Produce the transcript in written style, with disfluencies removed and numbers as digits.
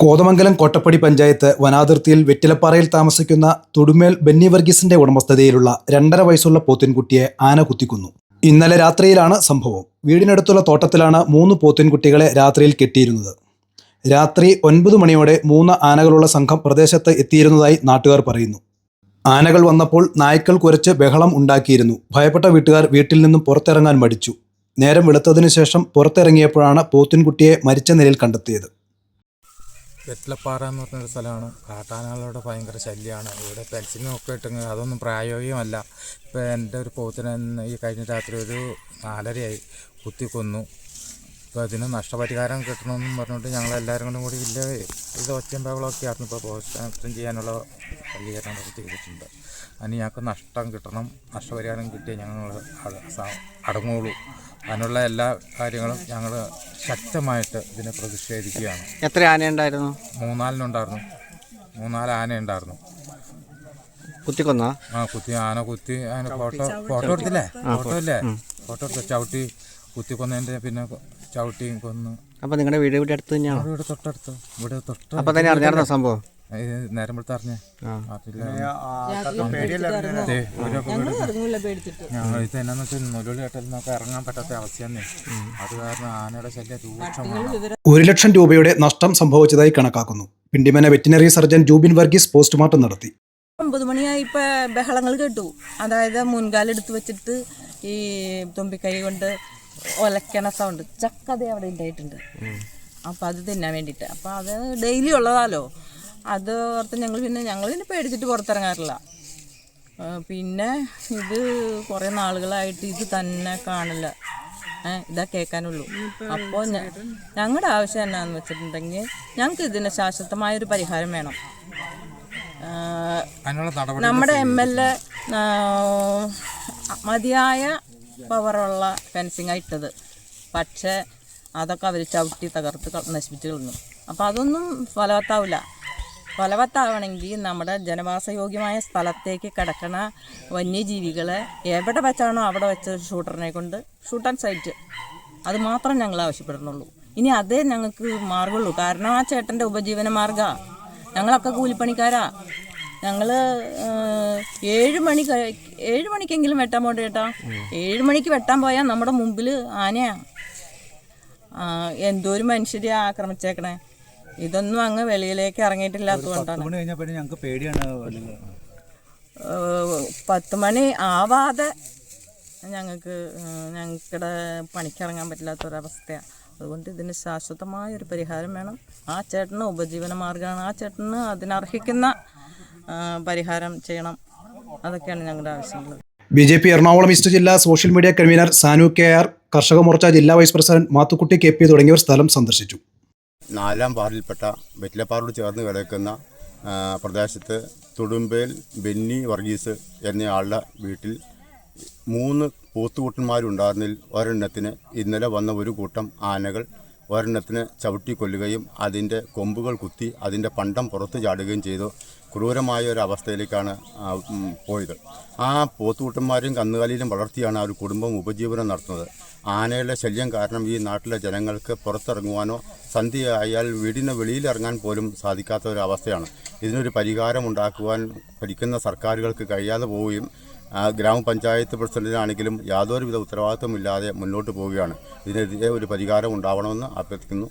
കോതമംഗലം കോട്ടപ്പടി പഞ്ചായത്ത് വനാതിർത്തിയിൽ വെറ്റിലപ്പാറയിൽ താമസിക്കുന്ന തൊടുമേൽ ബെന്നി വർഗീസിന്റെ ഉടമസ്ഥതയിലുള്ള 2.5 വയസ്സുള്ള പോത്തിൻകുട്ടിയെ ആന കുത്തിക്കൊന്നു. ഇന്നലെ രാത്രിയിലാണ് സംഭവം. വീടിനടുത്തുള്ള തോട്ടത്തിലാണ് 3 പോത്തിൻകുട്ടികളെ രാത്രിയിൽ കെട്ടിയിരുന്നത്. രാത്രി 9 മണിയോടെ 3 ആനകളുള്ള സംഘം പ്രദേശത്ത് എത്തിയിരുന്നതായി നാട്ടുകാർ പറയുന്നു. ആനകൾ വന്നപ്പോൾ നായ്ക്കൾ കുരച്ച് ബഹളം ഉണ്ടാക്കിയിരുന്നു. ഭയപ്പെട്ട വീട്ടുകാർ വീട്ടിൽ നിന്നും പുറത്തിറങ്ങാൻ മടിച്ചു. നേരം വെളുത്തതിനു ശേഷം പുറത്തിറങ്ങിയപ്പോഴാണ് പോത്തിൻകുട്ടിയെ മരിച്ച നിലയിൽ കണ്ടെത്തിയത്. വെറ്റിലപ്പാറ എന്ന് പറഞ്ഞൊരു സ്ഥലമാണ്. കാട്ടാനകളുടെ ഭയങ്കര ശല്യമാണ്. ഇവിടെ ഫെൻസിങ്ങൊക്കെ ഇട്ടെങ്കിൽ അതൊന്നും പ്രായോഗികമല്ല. ഇപ്പോൾ എൻ്റെ ഒരു പോത്തിനെ ഈ കഴിഞ്ഞ രാത്രി ഒരു 4:30 കുത്തിക്കൊന്നു. ഇപ്പോൾ അതിന് നഷ്ടപരിഹാരം കിട്ടണമെന്നും പറഞ്ഞുകൊണ്ട് ഞങ്ങളെല്ലാവരും കൂടി വലിയ ഇത് ഒച്ചയും ബഹളമൊക്കെ ആയിരുന്നു. ഇപ്പോൾ പോസ്റ്റ്മോർട്ടം ചെയ്യാനുള്ള ക്രമീകരണങ്ങളൊക്കെ ചെയ്തിട്ടുണ്ട്. അതിന് ഞങ്ങൾക്ക് നഷ്ടം കിട്ടണം. നഷ്ടപരിഹാരം കിട്ടിയാൽ ഞങ്ങൾ അടങ്ങുള്ളൂ. അതിനുള്ള എല്ലാ കാര്യങ്ങളും ഞങ്ങൾ ശക്തമായിട്ട് ഇതിനെ പ്രതിഷേധിക്കുകയാണ്. എത്ര ആനയുണ്ടായിരുന്നു? 3 ആനയുണ്ടായിരുന്നു. കുത്തിക്കൊന്ന ആന കുത്തി അതിന് ഫോട്ടോ എടുത്തില്ലേ? ഫോട്ടോ എടുത്ത് ചവിട്ടി കുത്തിക്കൊന്നതിൻ്റെ പിന്നെ ചവിട്ടിയും കൊന്നു. അപ്പോൾ നിങ്ങളുടെ വീട് ഇവിടെ അടുത്ത് തന്നെയാണ്? ഇവിടെ തൊട്ടടുത്ത്. അപ്പോൾ തന്നെ അറിഞ്ഞായിരുന്നോ സംഭവം? നേരം വിളിച്ച് അറിഞ്ഞേ. ഞങ്ങൾ ഇത് എന്നാന്ന് വെച്ചാൽ നൊലുവിളി കേട്ടാൽ നമുക്ക് ഇറങ്ങാൻ പറ്റാത്ത അവസ്ഥയാണ്. അത് കാരണം ആനയുടെ ശല്യം രൂക്ഷമാണ്. 1 ലക്ഷം രൂപയുടെ നഷ്ടം സംഭവിച്ചതായി കണക്കാക്കുന്നു. Pindimana veterinary surgeon Jubin Varghese postmortem നടത്തി. 9 മണിയായി ഇപ്പോൾ ബഹളങ്ങൾ കേട്ടു. അതായത് മുൻകാലെടുത്ത് വെച്ചിട്ട് ഈ തുമ്പിക്കൈ കൊണ്ട് ഒലക്കണ സൗണ്ട്. ചക്കത അവിടെ ഉണ്ടായിട്ടുണ്ട്. അപ്പോൾ അത് തിന്നാൻ വേണ്ടിയിട്ട്. അപ്പോൾ അത് ഡെയിലി ഉള്ളതാലോ. അത് ഓർത്ത് ഞങ്ങൾ പിന്നെ പേടിച്ചിട്ട് പുറത്തിറങ്ങാറില്ല. പിന്നെ ഇത് കുറേ നാളുകളായിട്ട് ഇത് തന്നെ കാണില്ല. ഇതാ കേൾക്കാനുള്ളൂ. അപ്പോൾ ഞങ്ങളുടെ ആവശ്യം എന്നാന്ന് വെച്ചിട്ടുണ്ടെങ്കിൽ ഞങ്ങൾക്ക് ഇതിന് ശാശ്വതമായൊരു പരിഹാരം വേണം. നമ്മുടെ MLA മതിയായ പവറുള്ള ഫെൻസിങ് ഇട്ടത്. പക്ഷേ അതൊക്കെ അവർ ചവിട്ടി തകർത്ത് നശിപ്പിച്ച് കളഞ്ഞു. അപ്പോൾ അതൊന്നും ഫലവത്താവണമെങ്കിൽ നമ്മുടെ ജനവാസയോഗ്യമായ സ്ഥലത്തേക്ക് കിടക്കണ വന്യജീവികളെ എവിടെ വെച്ചാണോ അവിടെ വെച്ച് ഷൂട്ടറിനെ കൊണ്ട് ഷൂട്ട് ആൻഡ് സൈറ്റ് അത് മാത്രം ഞങ്ങൾ ആവശ്യപ്പെടുന്നുള്ളൂ. ഇനി അതേ ഞങ്ങൾക്ക് മാർഗമുള്ളൂ. കാരണം ആ ചേട്ടൻ്റെ ഉപജീവന മാർഗ്ഗമാണ്. ഞങ്ങളൊക്കെ കൂലിപ്പണിക്കാരാ. ഞങ്ങൾ 7 മണിക്കെങ്കിലും വെട്ടാൻ പോകണ്ട ചേട്ടാ. 7 മണിക്ക് വെട്ടാൻ പോയാൽ നമ്മുടെ മുമ്പിൽ ആനയാണ്. എന്തോരം മനുഷ്യരെ ആക്രമിച്ചേക്കണേ. ഇതൊന്നും അങ്ങ് വെളിയിലേക്ക് ഇറങ്ങിയിട്ടില്ലാത്തതുകൊണ്ടാണ്. 10 മണി ആവാതെ ഞങ്ങളുടെ പണിക്കിറങ്ങാൻ പറ്റില്ലാത്തൊരവസ്ഥയാണ്. അതുകൊണ്ട് ഇതിന് ശാശ്വതമായൊരു പരിഹാരം വേണം. ആ ചേട്ടന് ഉപജീവന മാർഗ്ഗമാണ്. ആ ചേട്ടന് അതിനർഹിക്കുന്ന പരിഹാരം ചെയ്യണം. അതൊക്കെയാണ് ഞങ്ങളുടെ ആവശ്യങ്ങൾ. BJP എറണാകുളം ഈസ്റ്റ് ജില്ലാ social media convener Sanu KR, കർഷക മോർച്ച ജില്ലാ വൈസ് പ്രസിഡന്റ് മാത്തുക്കുട്ടി KP തുടങ്ങിയവർ സ്ഥലം സന്ദർശിച്ചു. 4-ാം വാർഡിൽപ്പെട്ട വെറ്റിലപ്പാറോട് ചേർന്ന് കിടക്കുന്ന പ്രദേശത്ത് തൊടുമ്പേൽ ബെന്നി വർഗീസ് എന്നയാളുടെ വീട്ടിൽ 3 പോത്തുകൂട്ടന്മാരുണ്ടായിരുന്നതിൽ ഒരെണ്ണത്തിന് ഇന്നലെ വന്ന ഒരു കൂട്ടം ആനകൾ ഒരെണ്ണത്തിന് ചവിട്ടി കൊല്ലുകയും അതിൻ്റെ കൊമ്പുകൾ കുത്തി അതിൻ്റെ പണ്ടം പുറത്ത് ചാടുകയും ചെയ്തു. ക്രൂരമായ ഒരു അവസ്ഥയിലേക്കാണ് പോയത്. ആ പോത്തുകൂട്ടന്മാരെയും കന്നുകാലിയിലും വളർത്തിയാണ് ആ ഒരു കുടുംബം ഉപജീവനം നടത്തുന്നത്. ആനയുടെ ശല്യം കാരണം ഈ നാട്ടിലെ ജനങ്ങൾക്ക് പുറത്തിറങ്ങുവാനോ സന്ധ്യയായാൽ വീടിന് വെളിയിലിറങ്ങാൻ പോലും സാധിക്കാത്ത ഒരു അവസ്ഥയാണ്. ഇതിനൊരു പരിഹാരമുണ്ടാക്കുവാൻ ഭരിക്കുന്ന സർക്കാരുകൾക്ക് കഴിയാതെ പോവുകയും ഗ്രാമപഞ്ചായത്ത് പ്രസിഡന്റിനാണെങ്കിലും യാതൊരുവിധ ഉത്തരവാദിത്വമില്ലാതെ മുന്നോട്ട് പോവുകയാണ്. ഇതിനെതിരെ ഒരു പരിഹാരം ഉണ്ടാവണമെന്ന് അഭ്യർത്ഥിക്കുന്നു.